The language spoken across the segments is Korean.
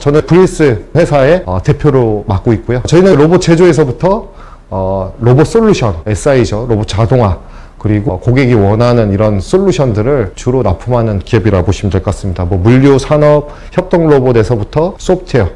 저는 VS 회사의 대표로 맡고 있고요. 저희는 로봇 제조에서부터 로봇 솔루션, SI죠. 로봇 자동화, 그리고 고객이 원하는 이런 솔루션들을 주로 납품하는 기업이라 보시면 될 것 같습니다. 뭐 물류, 산업, 협동 로봇에서부터 소프트웨어,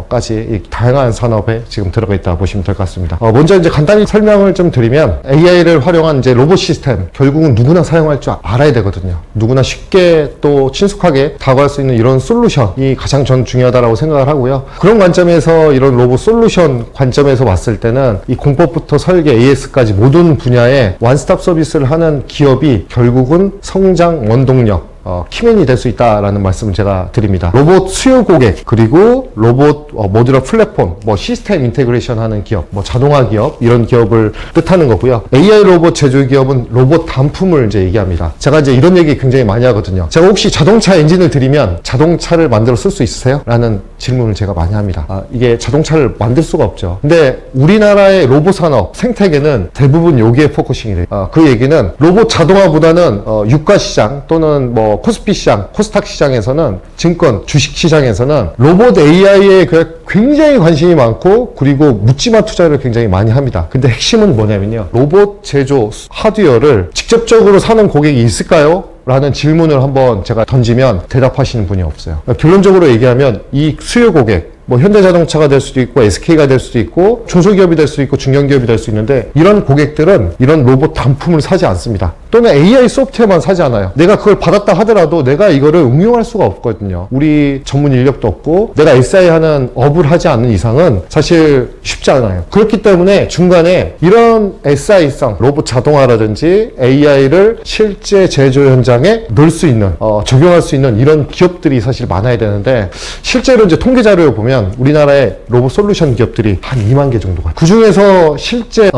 까지 다양한 산업에 지금 들어가 있다 보시면 될 것 같습니다. 먼저 이제 간단히 설명을 좀 드리면 AI를 활용한 이제 로봇 시스템, 결국은 누구나 사용할 줄 알아야 되거든요. 누구나 쉽게 또 친숙하게 다가갈 수 있는 이런 솔루션이 가장 전 중요하다고 생각을 하고요. 그런 관점에서 이런 로봇 솔루션 관점에서 봤을 때는 이 공법부터 설계, AS까지 모든 분야에 원스톱 서비스를 하는 기업이 결국은 성장 원동력, 키맨이 될 수 있다라는 말씀을 제가 드립니다. 로봇 수요 고객, 그리고 로봇 모듈러 플랫폼, 뭐 시스템 인테그레이션 하는 기업, 뭐 자동화 기업, 이런 기업을 뜻하는 거고요. AI 로봇 제조 기업은 로봇 단품을 이제 얘기합니다. 제가 이제 이런 얘기 굉장히 많이 하거든요. 제가 혹시 자동차 엔진을 드리면 자동차를 만들어 쓸 수 있으세요? 라는 질문을 제가 많이 합니다. 이게 자동차를 만들 수가 없죠. 근데 우리나라의 로봇 산업 생태계는 대부분 여기에 포커싱이 돼요. 그 얘기는 로봇 자동화보다는 유가 시장 또는 뭐 코스피 시장, 코스닥 시장에서는, 증권, 주식 시장에서는 로봇 AI에 굉장히 관심이 많고, 그리고 묻지마 투자를 굉장히 많이 합니다. 근데 핵심은 뭐냐면요, 로봇 제조 하드웨어를 직접적으로 사는 고객이 있을까요? 라는 질문을 한번 제가 던지면 대답하시는 분이 없어요. 결론적으로 얘기하면 이 수요 고객, 뭐 현대자동차가 될 수도 있고 SK가 될 수도 있고 중소기업이 될 수도 있고 중견기업이 될 수 있는데, 이런 고객들은 이런 로봇 단품을 사지 않습니다. 또는 AI 소프트웨어만 사지 않아요. 내가 그걸 받았다 하더라도 내가 이거를 응용할 수가 없거든요. 우리 전문 인력도 없고 내가 SI 하는 업을 하지 않는 이상은 사실 쉽지 않아요. 그렇기 때문에 중간에 이런 SI성 로봇 자동화라든지 AI를 실제 제조 현장에 넣을 수 있는, 적용할 수 있는 이런 기업들이 사실 많아야 되는데, 실제로 이제 통계 자료를 보면 우리나라의 로봇 솔루션 기업들이 한 2만 개 정도가, 그 중에서 실제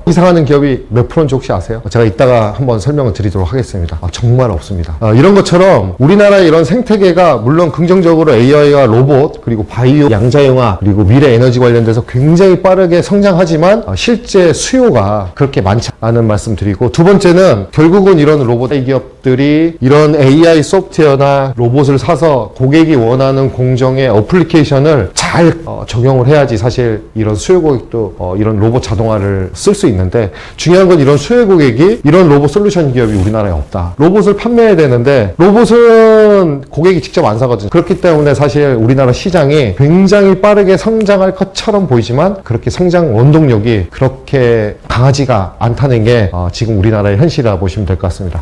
이상하는 기업이 몇 프로인지 혹시 아세요? 제가 이따가 한번 설명을 드리도록 하겠습니다. 정말 없습니다. 이런 것처럼 우리나라의 이런 생태계가 물론 긍정적으로 AI와 로봇, 그리고 바이오, 양자영화, 그리고 미래 에너지 관련돼서 굉장히 빠르게 성장하지만 실제 수요가 그렇게 많지 않은 말씀 드리고, 두 번째는 결국은 이런 로봇 기업들이 이런 AI 소프트웨어나 로봇을 사서 고객이 원하는 공정의 어플리케이션을 잘 적용을 해야지 사실 이런 수요 고객도 이런 로봇 자동화를 쓸 수 있는데, 중요한 건 이런 수요 고객이 이런 로봇 솔루션 기업이 우리나라에 없다. 로봇을 판매해야 되는데 로봇은 고객이 직접 안 사거든요. 그렇기 때문에 사실 우리나라 시장이 굉장히 빠르게 성장할 것처럼 보이지만 그렇게 성장 원동력이 그렇게 강하지가 않다는 게 지금 우리나라의 현실이라 보시면 될 것 같습니다.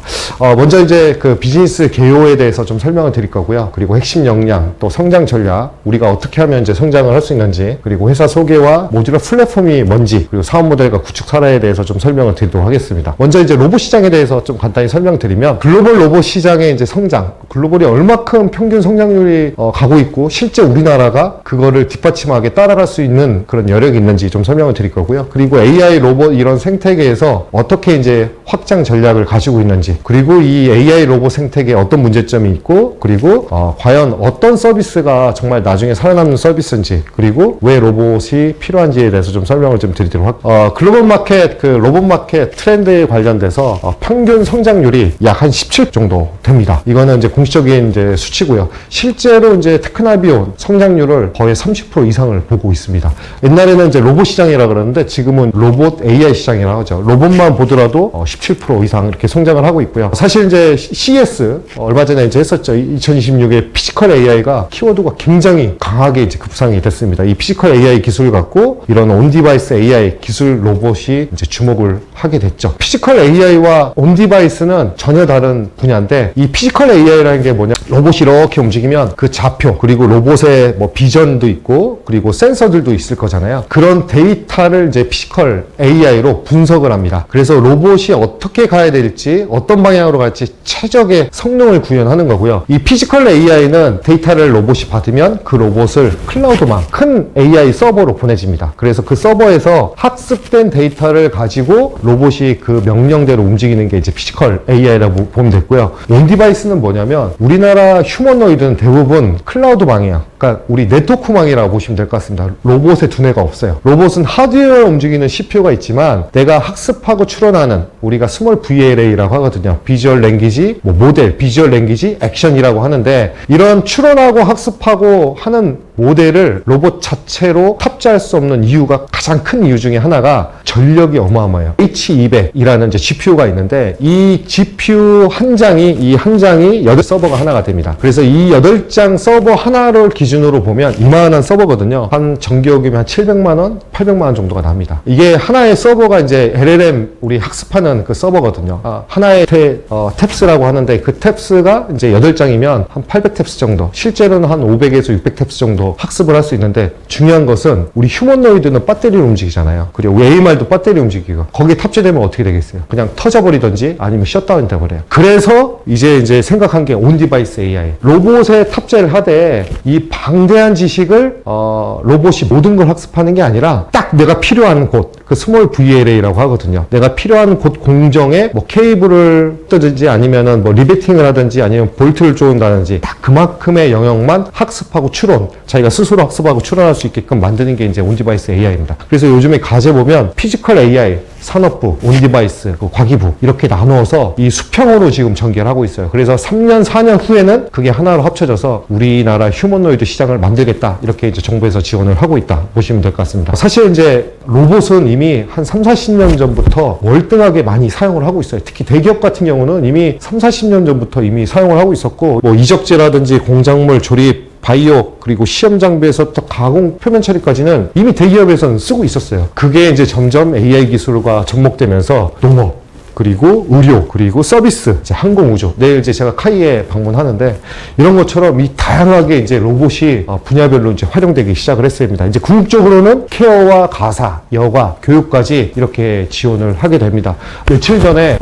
먼저 이제 그 비즈니스 개요에 대해서 좀 설명을 드릴 거고요. 그리고 핵심 역량, 또 성장 전략, 우리가 어떻게 하면 이제 성장을 할 수 있는지, 그리고 회사 소개와 모듈러 플랫폼이 뭔지, 그리고 사업 모델과 구축 사례에 대해서 좀 설명을 드리도록 하겠습니다. 먼저 이제 로봇 시장에 대해서 좀 간단히 설명드리면, 글로벌 로봇 시장의 이제 성장, 글로벌이 얼마큼 평균 성장률이 가고 있고 실제 우리나라가 그거를 뒷받침하게 따라갈 수 있는 그런 여력이 있는지 좀 설명을 드릴 거고요. 그리고 AI 로봇 이런 생태계에서 어떻게 이제 확장 전략을 가지고 있는지, 그리고 이 AI 로봇 생태계에 어떤 문제점이 있고, 그리고 과연 어떤 서비스가 정말 나중에 살아남는 서비스인지, 그리고 왜 로봇이 필요한지에 대해서 좀 설명을 좀 드리도록 할게요. 글로벌 마켓, 그 로봇 마켓 트렌드에 관련돼서 평균 성장률이 약 한 17 정도 됩니다. 이거는 이제 공식적인 이제 수치고요. 실제로 이제 테크나비온 성장률을 거의 30% 이상을 보고 있습니다. 옛날에는 이제 로봇 시장이라 그러는데 지금은 로봇 AI 시장이라고 하죠. 로봇만 보더라도 17% 이상 이렇게 성장을 하고 있고요. 사실 이제 CES 얼마 전에 이제 했었죠. 2026에 피지컬 AI가 키워드가 굉장히 강하게 이제 급상이 됐습니다. 이 피지컬 AI 기술을 갖고 이런 온디바이스 AI 기술 로봇이 이제 주목을 하게 됐죠. 피지컬 AI와 온디바이스는 전혀 다른 분야인데, 이 피지컬 AI라는 게 뭐냐, 로봇이 이렇게 움직이면 그 좌표, 그리고 로봇의 뭐 비전도 있고, 그리고 센서들도 있을 거잖아요. 그런 데이터를 이제 피지컬 AI로 분석을 합니다. 그래서 로봇이 어떻게 가야 될지, 어떤 방향으로 갈지 최적의 성능을 구현하는 거고요. 이 피지컬 AI는 데이터를 로봇이 받으면 그 로봇을 클라우드망, 큰 AI 서버로 보내집니다. 그래서 그 서버에서 학습된 데이터를 가지고 로봇이 그 명령대로 움직이는 게 이제 피지컬 AI라고 보면 됐고요. 온디바이스는 뭐냐면, 우리나라 휴머노이드는 대부분 클라우드망이야. 그러니까 우리 네트워크망이라고 보시면 될 것 같습니다. 로봇의 두뇌가 없어요. 로봇은 하드웨어 움직이는 CPU가 있지만 내가 학습하고 추론하는 우리가 스몰 VLA라고 하거든요. 비주얼 랭귀지, 모델, 비주얼 랭귀지, 액션이라고 하는데 이런 추론하고 학습하고 하는 모델을 로봇 자체로 탑재할 수 없는 이유가 가장 큰 이유 중에 하나가 전력이 어마어마해요. H200이라는 이제 GPU가 있는데 이 GPU 한 장이 8서버가 하나가 됩니다. 그래서 이 8장 서버 하나를 기준으로 보면 이만한 서버거든요. 한 전기요금이 한 700만 원, 800만 원 정도가 납니다. 이게 하나의 서버가 이제 LLM 우리 학습하는 그 서버거든요. 하나의 탭스라고 하는데 그 탭스가 이제 8장이면 한 800탭스 정도, 실제로는 한 500에서 600탭스 정도 학습을 할 수 있는데 중요한 것은 우리 휴머노이드는 배터리로 움직이잖아요. 그리고 AMR도 배터리 움직이고 거기에 탑재되면 어떻게 되겠어요? 그냥 터져버리든지 아니면 셧다운 돼버려요. 그래서 이제 생각한 게 온디바이스 AI. 로봇에 탑재를 하되 이 방대한 지식을 로봇이 모든 걸 학습하는 게 아니라 딱 내가 필요한 곳, 그 스몰 VLA라고 하거든요. 내가 필요한 곳 공정에 뭐 케이블을 뜨든지 아니면은 뭐 리베팅을 하든지 아니면 볼트를 조은다든지 딱 그만큼의 영역만 학습하고 추론, 자기가 스스로 학습하고 추론할 수 있게끔 만드는 게 이제 온디바이스 AI입니다. 그래서 요즘에 과제 보면 피지컬 AI, 산업부, 온디바이스, 과기부 이렇게 나누어서 이 수평으로 지금 전개를 하고 있어요. 그래서 3년, 4년 후에는 그게 하나로 합쳐져서 우리나라 휴머노이드 시장을 만들겠다. 이렇게 이제 정부에서 지원을 하고 있다. 보시면 될 것 같습니다. 사실 이제 로봇은 이미 한 3, 40년 전부터 월등하게 많이 사용을 하고 있어요. 특히 대기업 같은 경우는 이미 3, 40년 전부터 이미 사용을 하고 있었고 뭐 이적재라든지 공작물 조립, 바이오 그리고 시험 장비에서 또 가공 표면 처리까지는 이미 대기업에서는 쓰고 있었어요. 그게 이제 점점 AI 기술과 접목되면서 농업 그리고 의료 그리고 서비스, 이제 항공우주, 내일 이제 제가 카이에 방문하는데 이런 것처럼 이 다양하게 이제 로봇이 분야별로 이제 활용되기 시작을 했습니다. 이제 궁극적으로는 케어와 가사, 여가, 교육까지 이렇게 지원을 하게 됩니다. 며칠 전에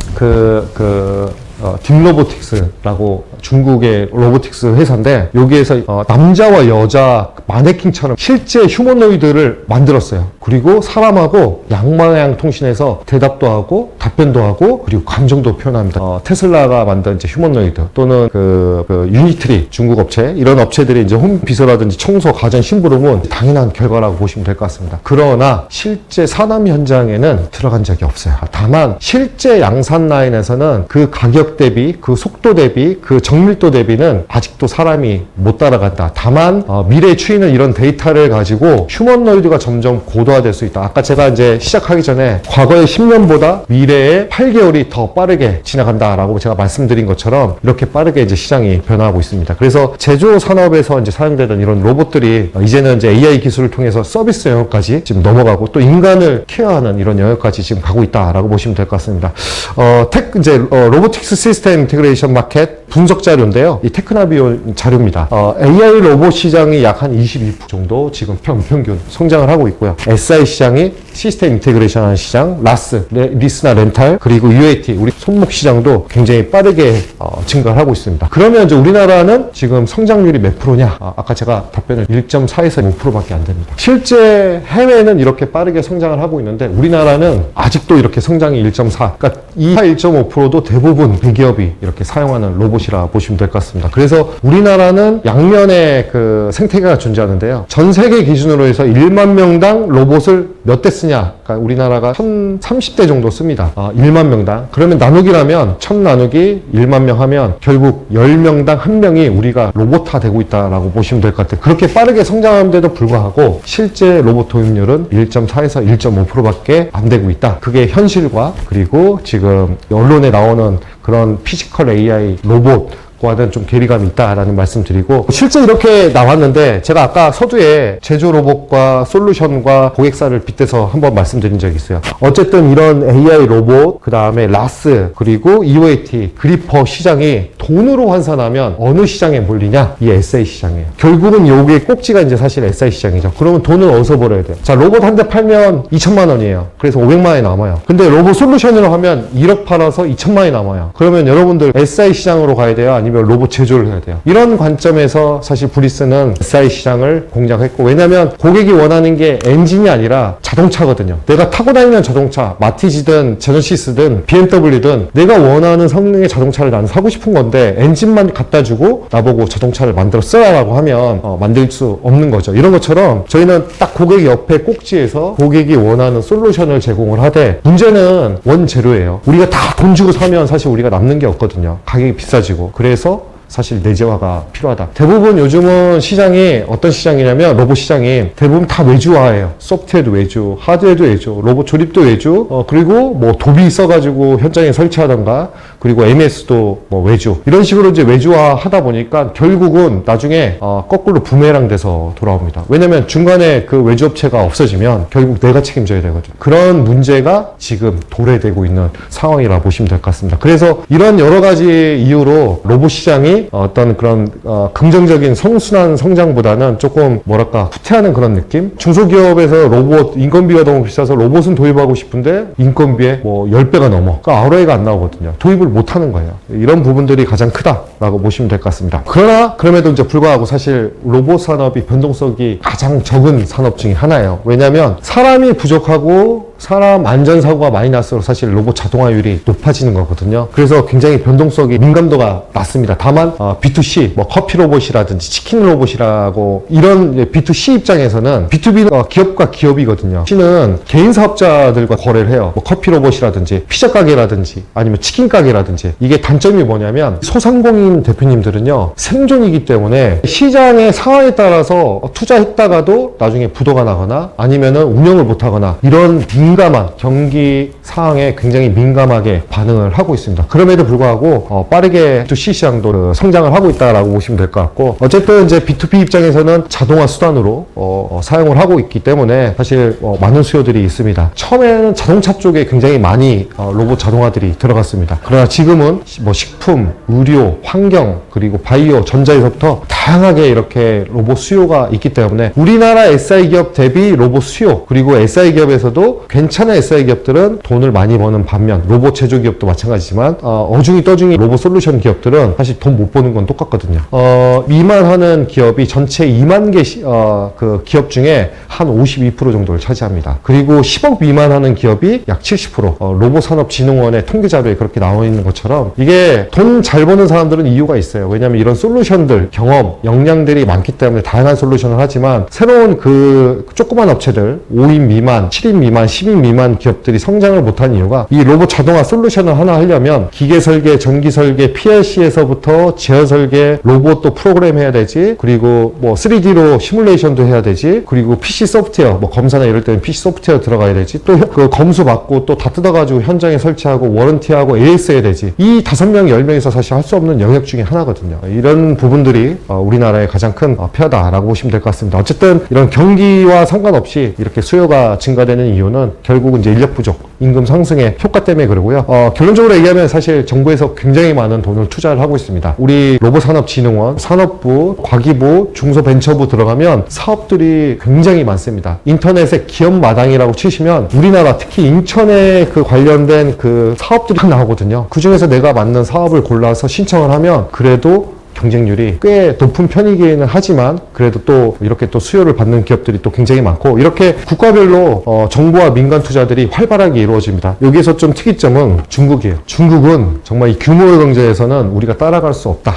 딥로보틱스라고 중국의 로보틱스 회사인데 여기에서 남자와 여자 마네킹처럼 실제 휴머노이드를 만들었어요. 그리고 사람하고 양방향 통신해서 대답도 하고 답변도 하고 그리고 감정도 표현합니다. 테슬라가 만든 이제 휴머노이드 또는 유니트리 중국 업체, 이런 업체들이 이제 홈 비서라든지 청소, 가전, 심부름은 당연한 결과라고 보시면 될 것 같습니다. 그러나 실제 산업 현장에는 들어간 적이 없어요. 다만 실제 양산 라인에서는 그 가격 대비, 그 속도 대비, 그 정밀도 대비는 아직도 사람이 못 따라간다. 다만 미래의 추이는 이런 데이터를 가지고 휴머노이드가 점점 고도화될 수 있다. 아까 제가 이제 시작하기 전에 과거의 10년보다 미래의 8개월이 더 빠르게 지나간다라고 제가 말씀드린 것처럼 이렇게 빠르게 이제 시장이 변화하고 있습니다. 그래서 제조 산업에서 이제 사용되던 이런 로봇들이 이제는 이제 AI 기술을 통해서 서비스 영역까지 지금 넘어가고 또 인간을 케어하는 이런 영역까지 지금 가고 있다라고 보시면 될 것 같습니다. 로보틱스 시스템 인테그레이션 마켓 분석 자료인데요. 이 테크나비오 자료입니다. AI 로봇 시장이 약 한 22% 정도 지금 평균 성장을 하고 있고요. SI 시장이 시스템 인테그레이션 하는 시장, 라스, 리스나 렌탈, 그리고 UAT, 우리 손목 시장도 굉장히 빠르게 증가를 하고 있습니다. 그러면 이제 우리나라는 지금 성장률이 몇 프로냐? 아까 제가 답변을 1.4에서 5%밖에 안 됩니다. 실제 해외는 이렇게 빠르게 성장을 하고 있는데 우리나라는 아직도 이렇게 성장이 1.4, 그러니까 1.5%도 대부분 대기업이 이렇게 사용하는 로봇이라 보시면 될 것 같습니다. 그래서 우리나라는 양면의 그 생태계가 존재하는데요. 전 세계 기준으로 해서 1만 명당 로봇을 몇 대 쓰냐? 그러니까 우리나라가 1030대 정도 씁니다. 1만 명당. 그러면 나누기라면 1000 나누기 1만 명 하면 결국 10명당 1명이 우리가 로봇화 되고 있다라고 보시면 될 것 같아요. 그렇게 빠르게 성장하는데도 불구하고 실제 로봇 도입률은 1.4에서 1.5%밖에 안 되고 있다. 그게 현실과 그리고 지금 언론에 나오는 그런 피지컬 AI 로봇 과는 좀 괴리감이 있다라는 말씀 드리고, 실제 이렇게 나왔는데 제가 아까 서두에 제조 로봇과 솔루션과 고객사를 빗대서 한번 말씀드린 적이 있어요. 어쨌든 이런 AI 로봇, 그 다음에 라스, 그리고 EOAT, 그리퍼 시장이 돈으로 환산하면 어느 시장에 몰리냐? 이 SI 시장이에요. 결국은 요게 꼭지가 이제 사실 SI 시장이죠. 그러면 돈을 어디서 벌어야 돼요? 자, 로봇 한 대 팔면 2천만 원이에요. 그래서 500만 원이 남아요. 근데 로봇 솔루션으로 하면 1억 팔아서 2천만 원이 남아요. 그러면 여러분들 SI 시장으로 가야 돼요? 아니면 아니면 로봇 제조를 해야 돼요. 이런 관점에서 사실 브리스는 SI 시장을 공략했고, 왜냐면 고객이 원하는 게 엔진이 아니라 자동차거든요. 내가 타고 다니는 자동차, 마티즈든 제너시스든 BMW든 내가 원하는 성능의 자동차를 나는 사고 싶은 건데 엔진만 갖다 주고 나보고 자동차를 만들어 쓰라라고 하면 만들 수 없는 거죠. 이런 것처럼 저희는 딱 고객 옆에 꼭지에서 고객이 원하는 솔루션을 제공을 하되, 문제는 원재료예요. 우리가 다 돈 주고 사면 사실 우리가 남는 게 없거든요. 가격이 비싸지고. 그래서 사실 내재화가 필요하다. 대부분 요즘은 시장이 어떤 시장이냐면, 로봇 시장이 대부분 다 외주화예요. 소프트웨어도 외주, 하드웨어도 외주, 로봇 조립도 외주, 그리고 뭐 도비 써가지고 현장에 설치하던가, 그리고 MS도 뭐 외주, 이런 식으로 이제 외주화 하다 보니까 결국은 나중에 거꾸로 부메랑 돼서 돌아옵니다. 왜냐면 중간에 그 외주업체가 없어지면 결국 내가 책임져야 되거든요. 그런 문제가 지금 도래되고 있는 상황이라 보시면 될 것 같습니다. 그래서 이런 여러 가지 이유로 로봇 시장이 어떤 그런 긍정적인 성순환 성장보다는 조금 뭐랄까 후퇴하는 그런 느낌? 중소기업에서 로봇 인건비가 너무 비싸서 로봇은 도입하고 싶은데 인건비에 뭐 10배가 넘어. 그러니까 ROI가 안 나오거든요. 도입을 못 하는 거예요. 이런 부분들이 가장 크다라고 보시면 될 것 같습니다. 그러나 그럼에도 이제 불구하고 사실 로봇 산업이 변동성이 가장 적은 산업 중에 하나예요. 왜냐하면 사람이 부족하고 사람 안전사고가 많이 날수록 사실 로봇 자동화율이 높아지는 거거든요. 그래서 굉장히 변동성이 민감도가 낮습니다. 다만 B2C, 뭐 커피 로봇이라든지 치킨 로봇이라고 이런 B2C 입장에서는 B2B는 기업과 기업이거든요. C는 개인 사업자들과 거래를 해요. 뭐 커피 로봇이라든지 피자 가게라든지 아니면 치킨 가게라든지. 이게 단점이 뭐냐면 소상공인 대표님들은요, 생존이기 때문에 시장의 상황에 따라서 투자했다가도 나중에 부도가 나거나 아니면은 운영을 못하거나 이런 민감한 경기 상황에 굉장히 민감하게 반응을 하고 있습니다. 그럼에도 불구하고 빠르게 B2C 시장도 성장을 하고 있다라고 보시면 될 것 같고, 어쨌든 이제 B2B 입장에서는 자동화 수단으로 사용을 하고 있기 때문에 사실 많은 수요들이 있습니다. 처음에는 자동차 쪽에 굉장히 많이 로봇 자동화들이 들어갔습니다. 그러나 지금은 뭐 식품, 의료, 환경, 그리고 바이오, 전자에서부터 다양하게 이렇게 로봇 수요가 있기 때문에 우리나라 SI 기업 대비 로봇 수요, 그리고 SI 기업에서도 괜찮은 SI 기업들은 돈을 많이 버는 반면 로봇 제조 기업도 마찬가지지만 어중이 떠중이 로봇 솔루션 기업들은 사실 돈 못 버는 건 똑같거든요. 미만하는 기업이 전체 2만 개 그 기업 중에 한 52% 정도를 차지합니다. 그리고 10억 미만하는 기업이 약 70%. 로봇산업진흥원의 통계 자료에 그렇게 나와 있는 것처럼 이게 돈 잘 버는 사람들은 이유가 있어요. 왜냐하면 이런 솔루션들, 경험, 역량들이 많기 때문에 다양한 솔루션을 하지만 새로운 그 조그만 업체들 5인 미만, 7인 미만, 10인 미만 기업들이 성장을 못한 이유가 이 로봇 자동화 솔루션을 하나 하려면 기계 설계, 전기 설계, PLC에서부터 제어 설계, 로봇도 프로그램 해야 되지, 그리고 뭐 3D로 시뮬레이션도 해야 되지, 그리고 PC 소프트웨어, 뭐 검사나 이럴 때는 PC 소프트웨어 들어가야 되지, 또 그 검수 받고 또 다 뜯어가지고 현장에 설치하고 워런티하고 AS 해야 되지. 이 5명, 10명에서 사실 할 수 없는 영역 중에 하나거든요. 이런 부분들이 우리나라의 가장 큰 폐하다라고 보시면 될 것 같습니다. 어쨌든 이런 경기와 상관없이 이렇게 수요가 증가되는 이유는 결국은 이제 인력 부족, 임금 상승의 효과 때문에 그러고요. 결론적으로 얘기하면 사실 정부에서 굉장히 많은 돈을 투자를 하고 있습니다. 우리 로봇산업진흥원, 산업부, 과기부, 중소벤처부 들어가면 사업들이 굉장히 많습니다. 인터넷에 기업 마당이라고 치시면 우리나라 특히 인천에 그 관련된 그 사업들이 다 나오거든요. 그 중에서 내가 맞는 사업을 골라서 신청을 하면 그래도 경쟁률이 꽤 높은 편이기는 하지만 그래도 또 이렇게 또 수요를 받는 기업들이 또 굉장히 많고, 이렇게 국가별로 정부와 민간 투자들이 활발하게 이루어집니다. 여기에서 좀 특이점은 중국이에요. 중국은 정말 이 규모의 경제에서는 우리가 따라갈 수 없다.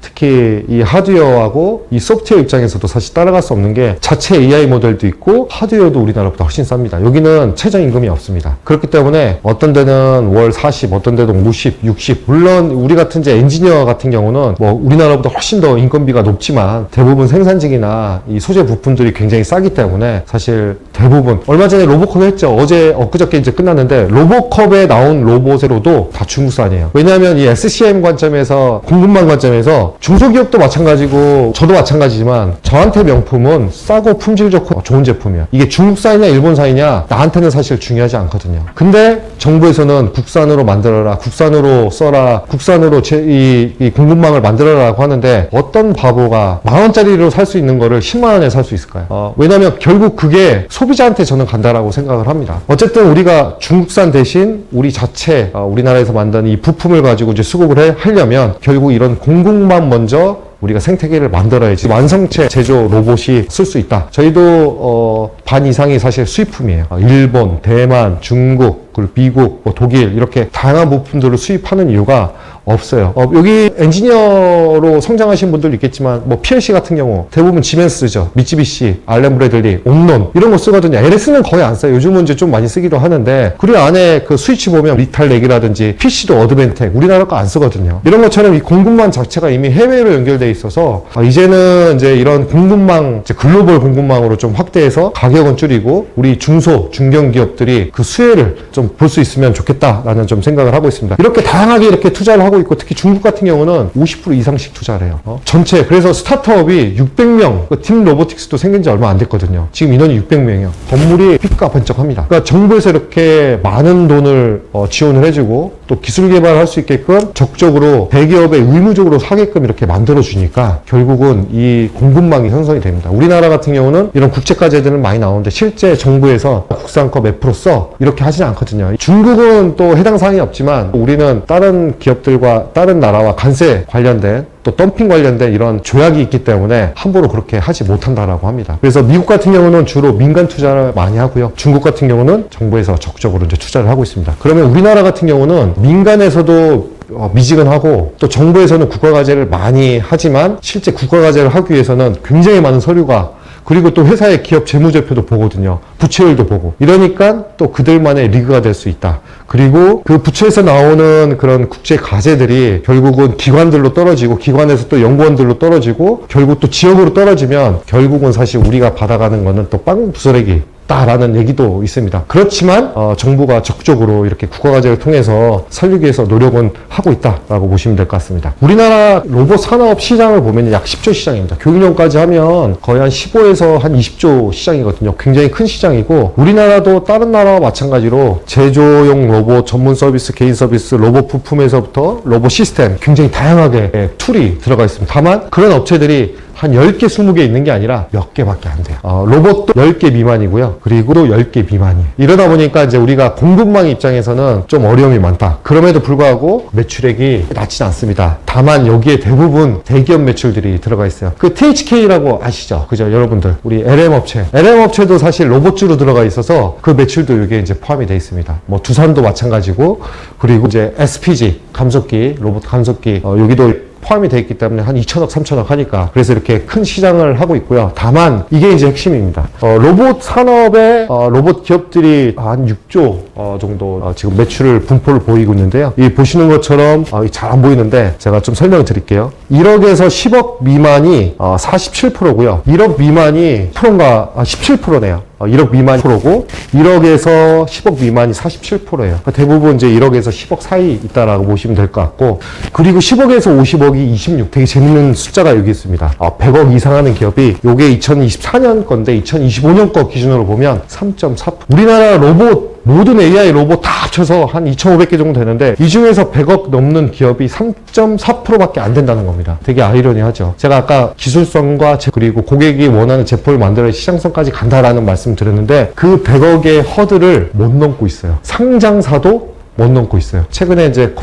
특히 이 하드웨어하고 이 소프트웨어 입장에서도 사실 따라갈 수 없는 게 자체 AI 모델도 있고 하드웨어도 우리나라보다 훨씬 쌉니다. 여기는 최저임금이 없습니다. 그렇기 때문에 어떤 데는 월 40, 어떤 데는 50, 60, 물론 우리 같은 이제 엔지니어 같은 경우는 뭐 우리나라보다 훨씬 더 인건비가 높지만 대부분 생산직이나 이 소재 부품들이 굉장히 싸기 때문에 사실 대부분 얼마 전에 로보컵 했죠. 엊그저께 이제 끝났는데 로보컵에 나온 로봇으로도 다 중국산이에요. 왜냐하면 이 SCM 관점에서 공급망 관점에서 중소기업도 마찬가지고 저도 마찬가지지만 저한테 명품은 싸고 품질 좋고 좋은 제품이야. 이게 중국산이냐 일본산이냐 나한테는 사실 중요하지 않거든요. 근데 정부에서는 국산으로 만들어라, 국산으로 써라, 국산으로 이 공급망을 만들어라고 하는데 어떤 바보가 10,000원짜리로 살 수 있는 거를 10만원에 살 수 있을까요? 왜냐면 결국 그게 소비자한테 저는 간다라고 생각을 합니다. 어쨌든 우리가 중국산 대신 우리 자체 우리나라에서 만든 이 부품을 가지고 이제 수급을 하려면 결국 이런 공급망 먼저 우리가 생태계를 만들어야지 완성체 제조 로봇이 쓸 수 있다. 저희도 반 이상이 사실 수입품이에요. 일본, 대만, 중국, 그리고 미국, 독일 이렇게 다양한 부품들을 수입하는 이유가 없어요. 여기 엔지니어로 성장하신 분들도 있겠지만 PLC 같은 경우 대부분 지멘스죠. 미쓰비시, 알렌브래들리, 옴론 이런 거 쓰거든요. LS는 거의 안 써요. 요즘은 이제 좀 많이 쓰기도 하는데 그리고 안에 그 스위치 보면 리탈렉이라든지 PC도 어드벤텍 우리나라 거 안 쓰거든요. 이런 것처럼 이 공급망 자체가 이미 해외로 연결돼 있어서 이제는 이제 이런 공급망, 글로벌 공급망으로 좀 확대해서 가격은 줄이고 우리 중소, 중견 기업들이 그 수혜를 좀 볼 수 있으면 좋겠다라는 좀 생각을 하고 있습니다. 이렇게 다양하게 이렇게 투자를 하고 있고 특히 중국 같은 경우는 50% 이상씩 투자를 해요. 전체 그래서 스타트업이 600명 팀 로보틱스도 생긴 지 얼마 안 됐거든요. 지금 인원이 600명이에요. 건물이 삐까번쩍합니다. 그러니까 정부에서 이렇게 많은 돈을 지원을 해주고 또 기술 개발할 수 있게끔 적극적으로 대기업에 의무적으로 사게끔 이렇게 만들어주니까 결국은 이 공급망이 형성이 됩니다. 우리나라 같은 경우는 이런 국제과제들은 많이 나오는데 실제 정부에서 국산거 몇 프로 써 이렇게 하지는 않거든요. 중국은 또 해당 사항이 없지만 우리는 다른 기업들과 다른 나라와 관세 관련된 또 덤핑 관련된 이런 조약이 있기 때문에 함부로 그렇게 하지 못한다라고 합니다. 그래서 미국 같은 경우는 주로 민간 투자를 많이 하고요. 중국 같은 경우는 정부에서 적극적으로 이제 투자를 하고 있습니다. 그러면 우리나라 같은 경우는 민간에서도 미지근하고 또 정부에서는 국가과제를 많이 하지만 실제 국가과제를 하기 위해서는 굉장히 많은 서류가 그리고 또 회사의 기업 재무제표도 보거든요. 부채율도 보고. 이러니까 또 그들만의 리그가 될 수 있다. 그리고 그 부채에서 나오는 그런 국제 과제들이 결국은 기관들로 떨어지고 기관에서 또 연구원들로 떨어지고 결국 또 지역으로 떨어지면 결국은 사실 우리가 받아가는 거는 또 빵 부스러기 라는 얘기도 있습니다. 그렇지만 정부가 적극적으로 이렇게 국가과제를 통해서 살리기 위해서 노력은 하고 있다라고 보시면 될 것 같습니다. 우리나라 로봇 산업 시장을 보면 약 10조 시장입니다. 교육용까지 하면 거의 한 15에서 한 20조 시장이거든요. 굉장히 큰 시장이고 우리나라도 다른 나라와 마찬가지로 제조용 로봇, 전문 서비스, 개인 서비스, 로봇 부품에서부터 로봇 시스템 굉장히 다양하게 툴이 들어가 있습니다. 다만 그런 업체들이 한 10개, 20개 있는 게 아니라 몇 개밖에 안 돼요. 로봇도 10개 미만이고요. 그리고 또 10개 미만이에요. 이러다 보니까 이제 우리가 공급망 입장에서는 좀 어려움이 많다. 그럼에도 불구하고 매출액이 낮진 않습니다. 다만 여기에 대부분 대기업 매출들이 들어가 있어요. 그 THK라고 아시죠? 그죠? 여러분들. 우리 LM업체. LM업체도 사실 로봇주로 들어가 있어서 그 매출도 여기에 이제 포함이 되어 있습니다. 두산도 마찬가지고 그리고 이제 SPG 감속기, 로봇 감속기 여기도 포함이 되어 있기 때문에 한 2천억, 3천억 하니까 그래서 이렇게 큰 시장을 하고 있고요. 다만 이게 이제 핵심입니다. 로봇 산업의 로봇 기업들이 한 6조 정도 지금 매출을 분포를 보이고 있는데요. 이 보시는 것처럼 잘 안 보이는데 제가 좀 설명을 드릴게요. 1억에서 10억 미만이 47%고요. 1억 미만이 프로가 17%네요. 1억 미만 프로고 1억에서 10억 미만이 47%예요. 대부분 이제 1억에서 10억 사이 있다라고 보시면 될 것 같고 그리고 10억에서 50억이 26. 되게 재밌는 숫자가 여기 있습니다. 100억 이상 하는 기업이 요게 2024년 건데 2025년 거 기준으로 보면 3.4%. 우리나라 로봇 모든 AI 로봇 다 합쳐서 한 2,500개 정도 되는데 이 중에서 100억 넘는 기업이 3.4%밖에 안 된다는 겁니다. 되게 아이러니하죠. 제가 아까 기술성과 그리고 고객이 원하는 제품을 만들어 시장성까지 간다라는 말씀 드렸는데 그 100억의 허들을 못 넘고 있어요. 상장사도 못 넘고 있어요. 최근에 이제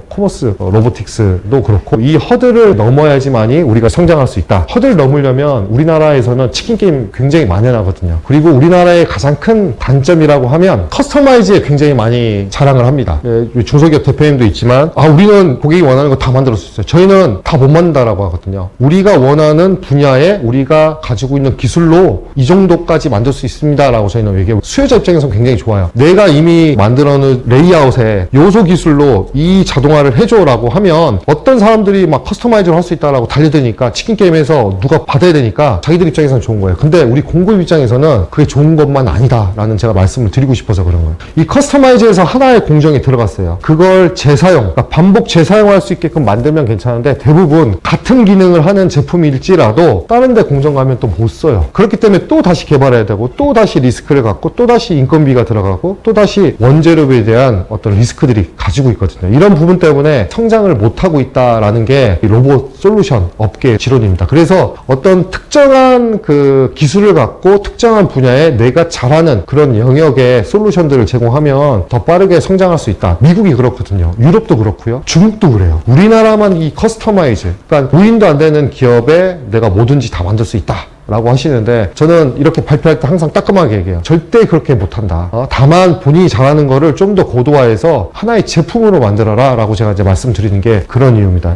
코모스 로보틱스도 그렇고 이 허들을 넘어야지만이 우리가 성장할 수 있다. 허들을 넘으려면 우리나라에서는 치킨 게임 굉장히 만연하거든요. 그리고 우리나라의 가장 큰 단점이라고 하면 커스터마이즈에 굉장히 많이 자랑을 합니다. 중소기업 대표님도 있지만 우리는 고객이 원하는 거 다 만들 수 있어요. 저희는 다 못 만든다라고 하거든요. 우리가 원하는 분야에 우리가 가지고 있는 기술로 이 정도까지 만들 수 있습니다라고 저희는 얘기해요. 수요자 입장에서는 굉장히 좋아요. 내가 이미 만들어 놓은 레이아웃 레이아웃에 요소 기술로 이 자동화를 해줘라고 하면 어떤 사람들이 막 커스터마이즈를 할 수 있다라고 달려드니까 치킨 게임에서 누가 받아야 되니까 자기들 입장에서는 좋은 거예요. 근데 우리 공급 입장에서는 그게 좋은 것만 아니다라는 제가 말씀을 드리고 싶어서 그런 거예요. 이 커스터마이즈에서 하나의 공정이 들어갔어요. 그걸 재사용, 그러니까 반복 재사용할 수 있게끔 만들면 괜찮은데 대부분 같은 기능을 하는 제품일지라도 다른 데 공정 가면 또 못 써요. 그렇기 때문에 또 다시 개발해야 되고 또 다시 리스크를 갖고 또 다시 인건비가 들어가고 또 다시 원재료에 대한 어떤 리스크들이 가지고 있거든요. 이런 부분 때문에 성장을 못하고 있다라는 게 이 로봇 솔루션 업계의 지론입니다. 그래서 어떤 특정한 그 기술을 갖고 특정한 분야에 내가 잘하는 그런 영역의 솔루션들을 제공하면 더 빠르게 성장할 수 있다. 미국이 그렇거든요. 유럽도 그렇고요. 중국도 그래요. 우리나라만 이 커스터마이즈, 그러니까 부인도 안 되는 기업에 내가 뭐든지 다 만들 수 있다 라고 하시는데 저는 이렇게 발표할 때 항상 따끔하게 얘기해요. 절대 그렇게 못한다. 다만 본인이 잘하는 거를 좀 더 고도화해서 하나의 제품으로 만들어라 라고 제가 이제 말씀드리는 게 그런 이유입니다.